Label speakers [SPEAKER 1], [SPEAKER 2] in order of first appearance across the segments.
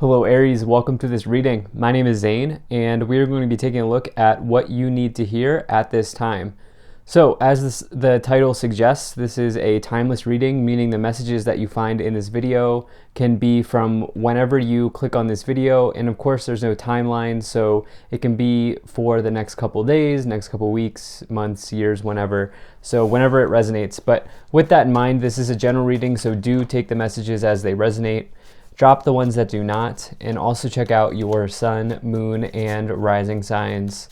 [SPEAKER 1] Hello Aries, welcome to this reading. My name is Zane and we are going to be taking a look at what you need to hear at this time. So as the title suggests, this is a timeless reading, meaning the messages that you find in this video can be from whenever you click on this video, and of course there's no timeline, so it can be for the next couple days, next couple weeks, months, years, whenever. So whenever it resonates. But with that in mind, this is a general reading, so do take the messages as they resonate. Drop the ones that do not, and also check out your sun, moon, and rising signs.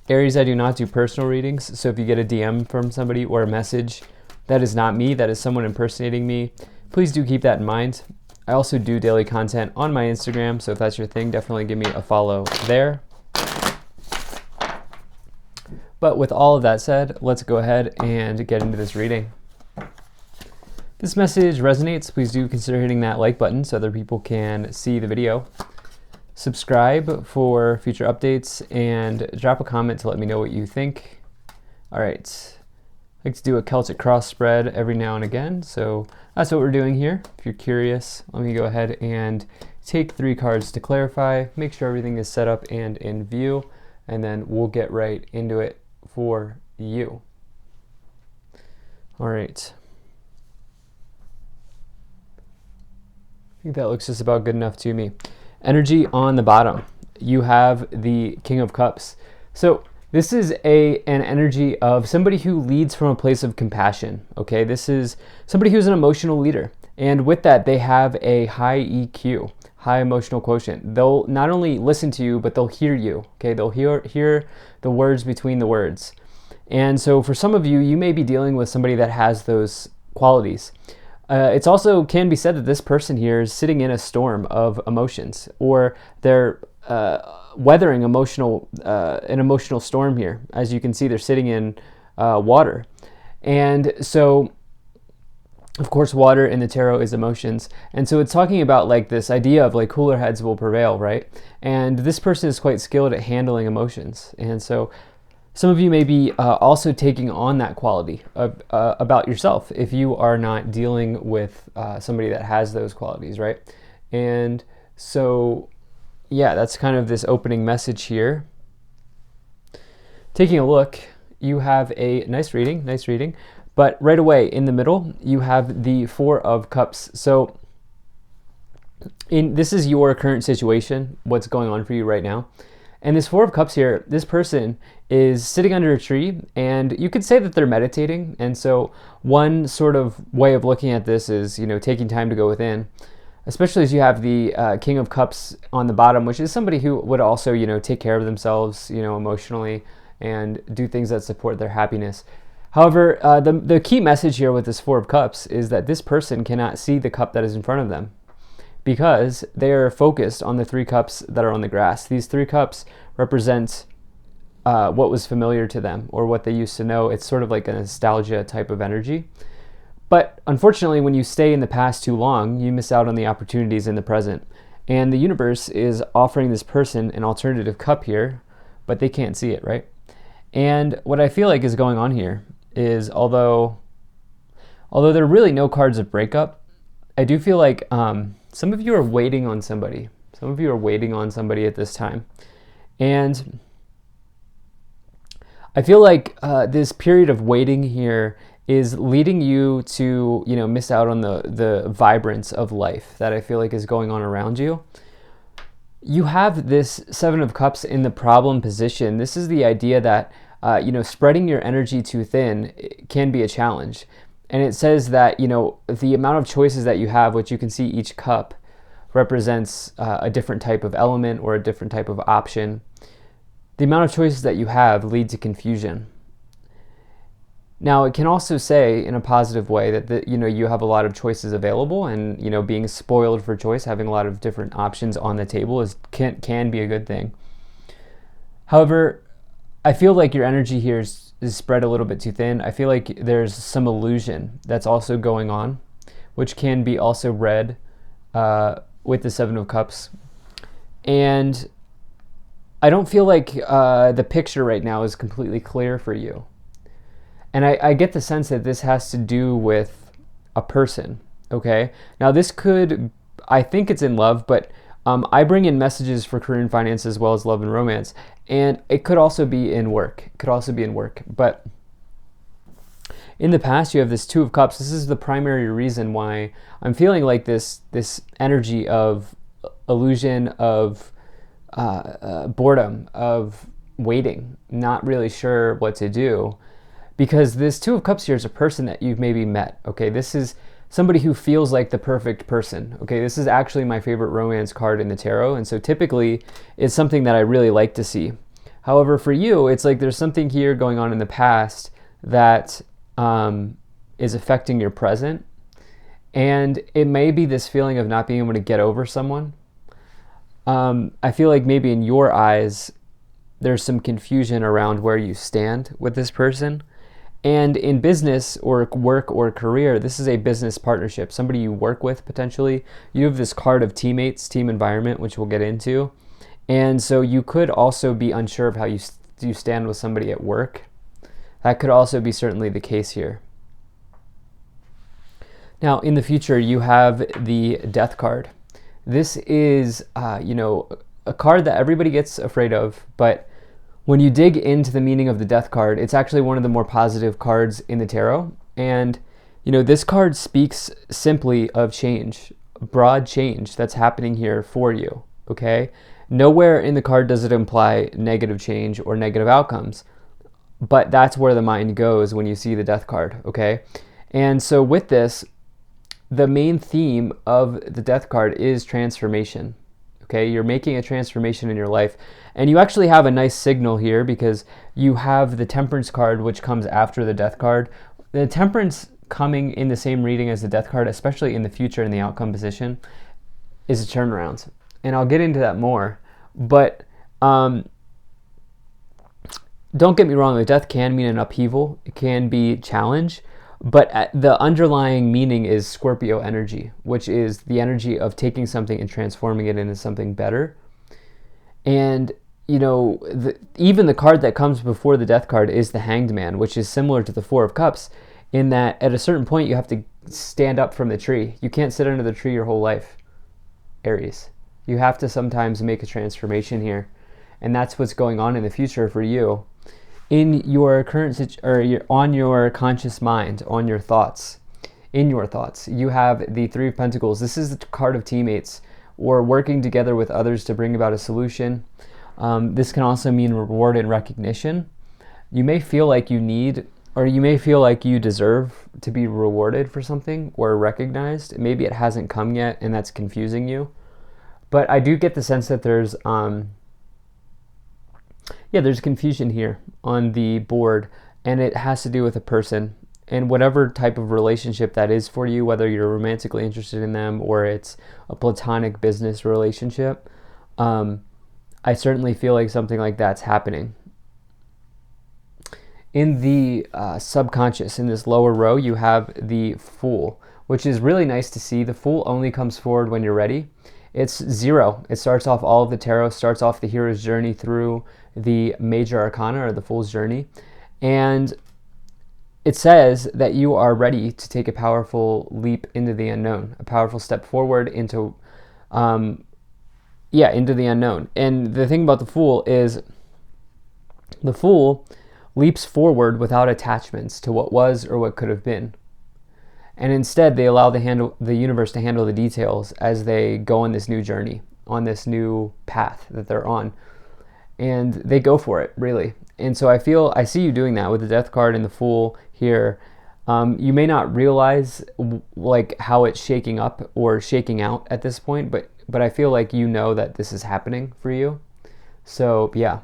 [SPEAKER 1] Aries, I do not do personal readings, so if you get a DM from somebody or a message, that is not me, that is someone impersonating me. Please do keep that in mind. I also do daily content on my Instagram, so if that's your thing, definitely give me a follow there. But with all of that said, let's go ahead and get into this reading. This message resonates, please do consider hitting that like button so other people can see the video. Subscribe for future updates and drop a comment to let me know what you think. All right, I like to do a Celtic cross spread every now and again, so that's what we're doing here. If you're curious, let me go ahead and take 3 cards to clarify, make sure everything is set up and in view, and then we'll get right into it for you. All right. I think that looks just about good enough to me. Energy on the bottom, you have the King of Cups. So this is an energy of somebody who leads from a place of compassion. Okay, this is somebody who's an emotional leader, and with that they have a high EQ, high emotional quotient. They'll not only listen to you, but they'll hear you. Okay, they'll hear the words between the words. And so for some of you, you may be dealing with somebody that has those qualities. It's also can be said that this person here is sitting in a storm of emotions, or they're weathering an emotional storm here. As you can see, they're sitting in water. And so, of course, water in the tarot is emotions. And so it's talking about like this idea of like cooler heads will prevail, right? And this person is quite skilled at handling emotions. And so some of you may be also taking on that quality of, about yourself if you are not dealing with somebody that has those qualities, right? And so, yeah, that's kind of this opening message here. Taking a look, you have a nice reading, but right away in the middle, you have the 4 of Cups. So this is your current situation, what's going on for you right now. And this 4 of Cups here, this person is sitting under a tree, and you could say that they're meditating. And so one sort of way of looking at this is, taking time to go within, especially as you have the King of Cups on the bottom, which is somebody who would also, take care of themselves, emotionally, and do things that support their happiness. However, the key message here with this 4 of Cups is that this person cannot see the cup that is in front of them, because they are focused on the 3 cups that are on the grass. These 3 cups represent what was familiar to them or what they used to know. It's sort of like a nostalgia type of energy. But unfortunately, when you stay in the past too long, you miss out on the opportunities in the present. And the universe is offering this person an alternative cup here, but they can't see it, right? And what I feel like is going on here is, although there are really no cards of breakup, I do feel like some of you are waiting on somebody. Some of you are waiting on somebody at this time. And I feel like this period of waiting here is leading you to, miss out on the vibrance of life that I feel like is going on around you. You have this 7 of Cups in the problem position. This is the idea that, spreading your energy too thin can be a challenge. And it says that, the amount of choices that you have, which you can see each cup represents a different type of element or a different type of option. The amount of choices that you have lead to confusion. Now, it can also say in a positive way that you have a lot of choices available, and being spoiled for choice, having a lot of different options on the table can be a good thing. However, I feel like your energy here is spread a little bit too thin. I feel like there's some illusion that's also going on, which can be also read with the 7 of Cups. And I don't feel like the picture right now is completely clear for you. And I get the sense that this has to do with a person, okay? Now this could I think it's in love, but I bring in messages for career and finance as well as love and romance. And it could also be in work. It could also be in work. But in the past, you have this Two of Cups. This is the primary reason why I'm feeling like this energy of illusion, of boredom, of waiting, not really sure what to do. Because this Two of Cups here is a person that you've maybe met, okay? This is somebody who feels like the perfect person, okay? This is actually my favorite romance card in the tarot, and so typically it's something that I really like to see. However, for you, it's like there's something here going on in the past that is affecting your present, and it may be this feeling of not being able to get over someone. I feel like maybe in your eyes, there's some confusion around where you stand with this person. And in business or work or career, this is a business partnership, somebody you work with potentially. You have this card of teammates, team environment, which we'll get into. And so you could also be unsure of how you stand with somebody at work. That could also be certainly the case here. Now, in the future, you have the Death card. This is, a card that everybody gets afraid of, but when you dig into the meaning of the Death card, it's actually one of the more positive cards in the tarot. And, this card speaks simply of change, broad change that's happening here for you, okay? Nowhere in the card does it imply negative change or negative outcomes, but that's where the mind goes when you see the Death card, okay? And so with this, the main theme of the Death card is transformation. Okay, you're making a transformation in your life. And you actually have a nice signal here because you have the Temperance card, which comes after the Death card. The Temperance coming in the same reading as the Death card, especially in the future in the outcome position, is a turnaround. And I'll get into that more. But don't get me wrong, the Death can mean an upheaval. It can be challenge. But the underlying meaning is Scorpio energy, which is the energy of taking something and transforming it into something better. And, even the card that comes before the Death card is the Hanged Man, which is similar to the Four of Cups in that at a certain point you have to stand up from the tree. You can't sit under the tree your whole life, Aries. You have to sometimes make a transformation here. And that's what's going on in the future for you. In your current on your conscious mind, on your thoughts, in your thoughts, you have the Three of Pentacles. This is the card of teammates or working together with others to bring about a solution. This can also mean reward and recognition. You may feel like you need, or you may feel like you deserve to be rewarded for something or recognized. Maybe it hasn't come yet and that's confusing you. But I do get the sense that there's confusion here on the board, and it has to do with a person and whatever type of relationship that is for you, whether you're romantically interested in them or it's a platonic business relationship. I certainly feel like something like that's happening. In the subconscious, in this lower row, you have the Fool, which is really nice to see. The Fool only comes forward when you're ready. It's 0. It starts off all of the tarot, starts off the hero's journey through the major arcana or the Fool's journey. And it says that you are ready to take a powerful leap into the unknown, a powerful step forward into the unknown. And the thing about the Fool is the Fool leaps forward without attachments to what was or what could have been. And instead, they allow the universe to handle the details as they go on this new journey, on this new path that they're on. And they go for it, really. And so I see you doing that with the Death card and the Fool here. You may not realize like how it's shaking up or shaking out at this point, but I feel like you know that this is happening for you. So yeah.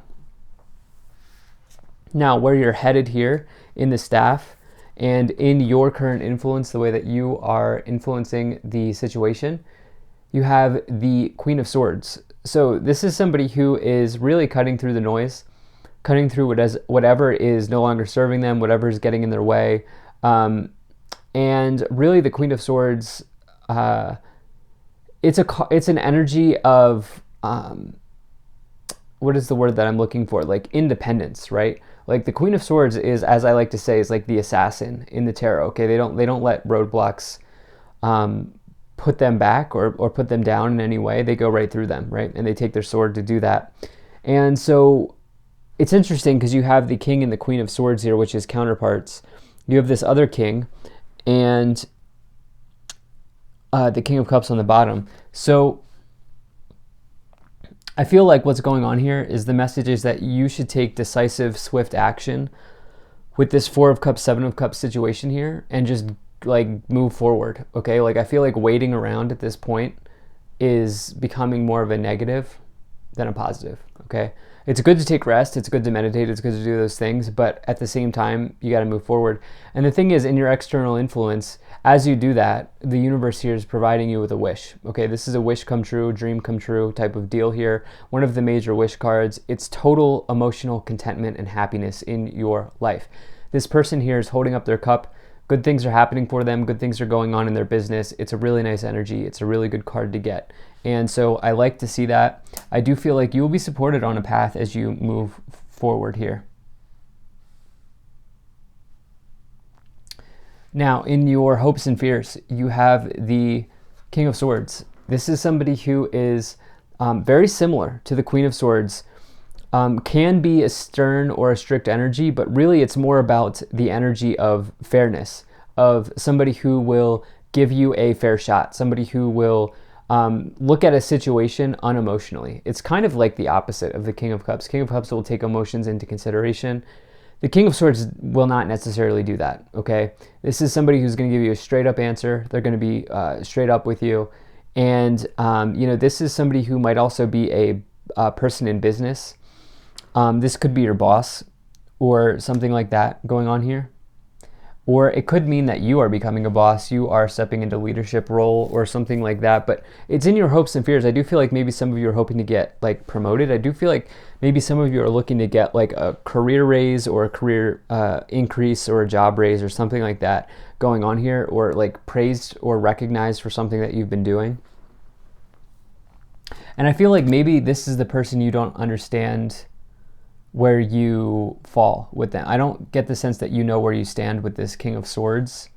[SPEAKER 1] Now, where you're headed here in the Staff and in your current influence, the way that you are influencing the situation, you have the Queen of Swords. So this is somebody who is really cutting through the noise, cutting through whatever is no longer serving them, whatever is getting in their way. And really the Queen of Swords, it's an energy of, what is the word that I'm looking for? Like independence, right? Like the Queen of Swords is, as I like to say, is like the assassin in the tarot. Okay, they don't let roadblocks put them back or put them down in any way, they go right through them, right? And they take their sword to do that. And so it's interesting because you have the King and the Queen of Swords here, which is counterparts. You have this other king and the King of Cups on the bottom. So I feel like what's going on here is the message is that you should take decisive, swift action with this Four of Cups, Seven of Cups situation here and just like move forward, okay? Like I feel like waiting around at this point is becoming more of a negative than a positive, okay? It's good to take rest, it's good to meditate, it's good to do those things, but at the same time, you got to move forward. And the thing is, in your external influence, as you do that, the universe here is providing you with a wish, okay? This is a wish come true, dream come true type of deal here. One of the major wish cards, it's total emotional contentment and happiness in your life. This person here is holding up their cup. Good things are happening for them. Good things are going on in their business. It's a really nice energy. It's a really good card to get. And so I like to see that. I do feel like you will be supported on a path as you move forward here. Now, in your hopes and fears, you have the King of Swords. This is somebody who is very similar to the Queen of Swords. Can be a stern or a strict energy, but really it's more about the energy of fairness, of somebody who will give you a fair shot, somebody who will look at a situation unemotionally. It's kind of like the opposite of the King of Cups. King of Cups will take emotions into consideration. The King of Swords will not necessarily do that, okay? This is somebody who's going to give you a straight up answer. They're going to be straight up with you. And, this is somebody who might also be a person in business. This could be your boss or something like that going on here. Or it could mean that you are becoming a boss, you are stepping into leadership role or something like that. But it's in your hopes and fears. I do feel like maybe some of you are hoping to get like promoted. I do feel like maybe some of you are looking to get like a career raise or a career increase or a job raise or something like that going on here, or like praised or recognized for something that you've been doing. And I feel like maybe this is the person you don't understand where you fall with them. I don't get the sense that you know where you stand with this King of Swords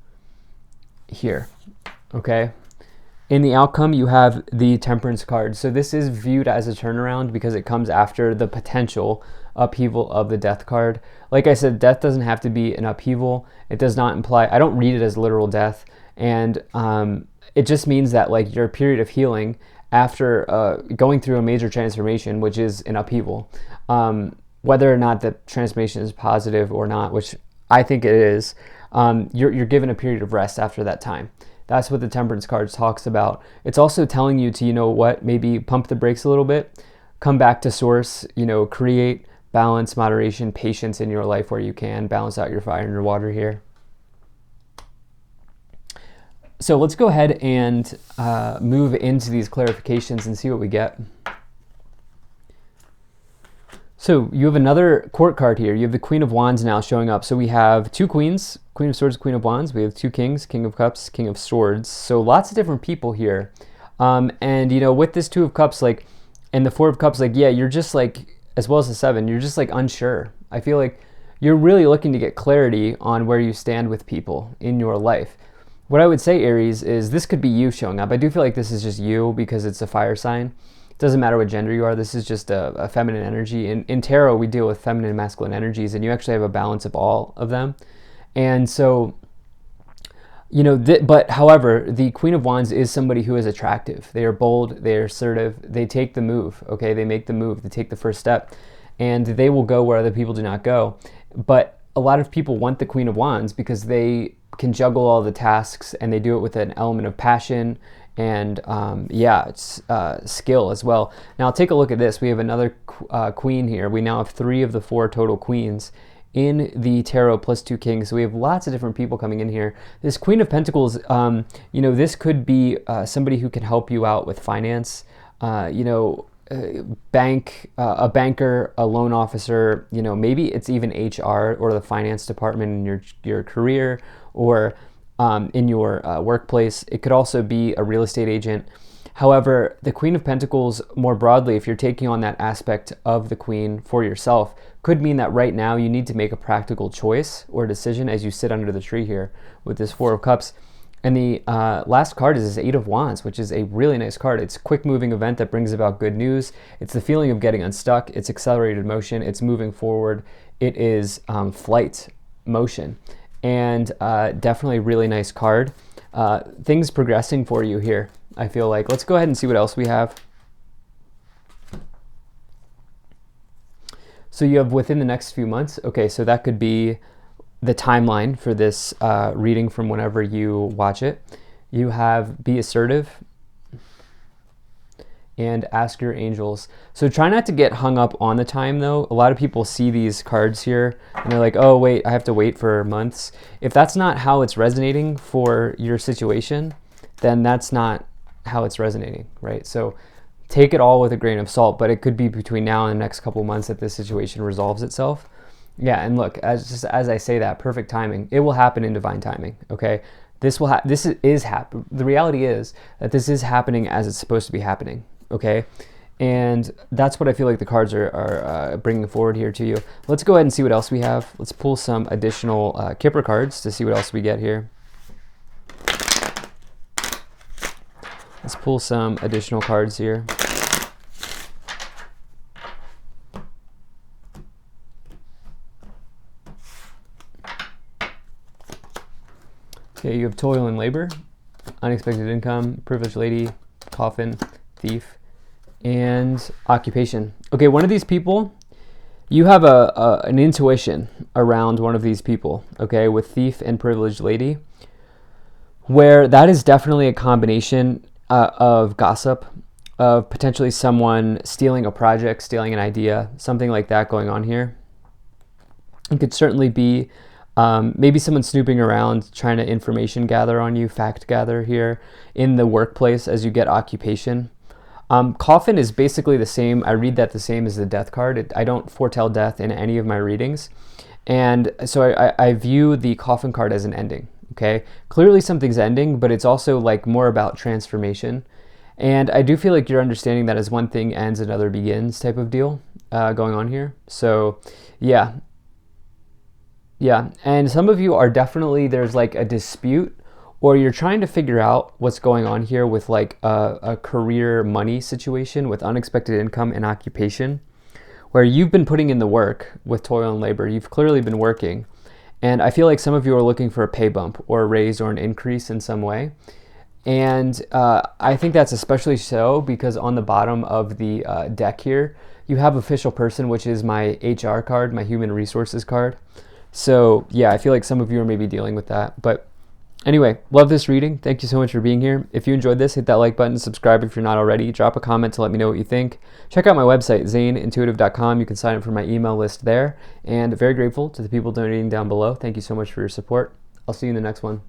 [SPEAKER 1] here, okay? In the outcome, you have the Temperance card. So this is viewed as a turnaround because it comes after the potential upheaval of the Death card. Like I said, death doesn't have to be an upheaval. It does not imply, I don't read it as literal death. And it just means that like your period of healing after going through a major transformation, which is an upheaval, whether or not the transformation is positive or not, which I think it is, you're given a period of rest after that time. That's what the Temperance card talks about. It's also telling you to, maybe pump the brakes a little bit, come back to source, create balance, moderation, patience in your life where you can, balance out your fire and your water here. So let's go ahead and move into these clarifications and see what we get. So you have another court card here. You have the Queen of Wands now showing up. So we have two queens, Queen of Swords, Queen of Wands. We have two kings, King of Cups, King of Swords. So lots of different people here. And, with this Two of Cups, like, and the Four of Cups, like, yeah, you're just like, as well as the Seven, you're just like unsure. I feel like you're really looking to get clarity on where you stand with people in your life. What I would say, Aries, is this could be you showing up. I do feel like this is just you because it's a fire sign. It doesn't matter what gender you are. This is just a feminine energy. In tarot, we deal with feminine and masculine energies, and you actually have a balance of all of them. And so, but however, the Queen of Wands is somebody who is attractive. They are bold, they are assertive, they take the move, okay? They make the move, they take the first step, and they will go where other people do not go. But a lot of people want the Queen of Wands because they can juggle all the tasks, and they do it with an element of passion and it's skill as well. Now take a look at this. We have another queen here. We now have 3 of the 4 total queens in the tarot plus 2 kings. So we have lots of different people coming in here. This Queen of Pentacles, this could be somebody who can help you out with finance, a banker, a loan officer, maybe it's even HR or the finance department in your career or in your workplace. It could also be a real estate agent. However, the Queen of Pentacles, more broadly, if you're taking on that aspect of the Queen for yourself, could mean that right now you need to make a practical choice or decision as you sit under the tree here with this Four of Cups. And the last card is this Eight of Wands, which is a really nice card. It's a quick moving event that brings about good news. It's the feeling of getting unstuck. It's accelerated motion. It's moving forward. It is flight motion. And definitely a really nice card. Things progressing for you here, I feel like. Let's go ahead and see what else we have. So you have within the next few months. Okay, so that could be the timeline for this reading from whenever you watch it. You have be assertive and ask your angels. So try not to get hung up on the time though. A lot of people see these cards here and they're like, oh wait, I have to wait for months. If that's not how it's resonating for your situation, then that's not how it's resonating, right? So take it all with a grain of salt, but it could be between now and the next couple months that this situation resolves itself. Yeah, and look, as I say that, perfect timing. It will happen in divine timing, okay? The reality is that this is happening as it's supposed to be happening, okay? And that's what I feel like the cards are bringing forward here to you. Let's go ahead and see what else we have. Let's pull some additional Kipper cards to see what else we get here. Let's pull some additional cards here. Okay, you have toil and labor, unexpected income, privileged lady, coffin, thief, and occupation. Okay, one of these people, you have an intuition around one of these people, okay, with thief and privileged lady, where that is definitely a combination of gossip, of potentially someone stealing a project, stealing an idea, something like that going on here. It could certainly be maybe someone snooping around trying to information gather on you, fact gather here in the workplace as you get occupation. Coffin is basically the same. I read that the same as the death card. I don't foretell death in any of my readings. And so I view the coffin card as an ending, okay? Clearly something's ending, but it's also like more about transformation. And I do feel like you're understanding that as one thing ends, another begins type of deal going on here. So yeah. Yeah, and some of you are definitely, there's like a dispute, or you're trying to figure out what's going on here with like a career money situation with unexpected income and occupation, where you've been putting in the work with toil and labor. You've clearly been working. And I feel like some of you are looking for a pay bump or a raise or an increase in some way. And I think that's especially so because on the bottom of the deck here, you have official person, which is my HR card, my human resources card. So yeah, I feel like some of you are maybe dealing with that. But anyway, love this reading. Thank you so much for being here. If you enjoyed this, hit that like button, subscribe if you're not already. Drop a comment to let me know what you think. Check out my website, zaneintuitive.com. You can sign up for my email list there. And very grateful to the people donating down below. Thank you so much for your support. I'll see you in the next one.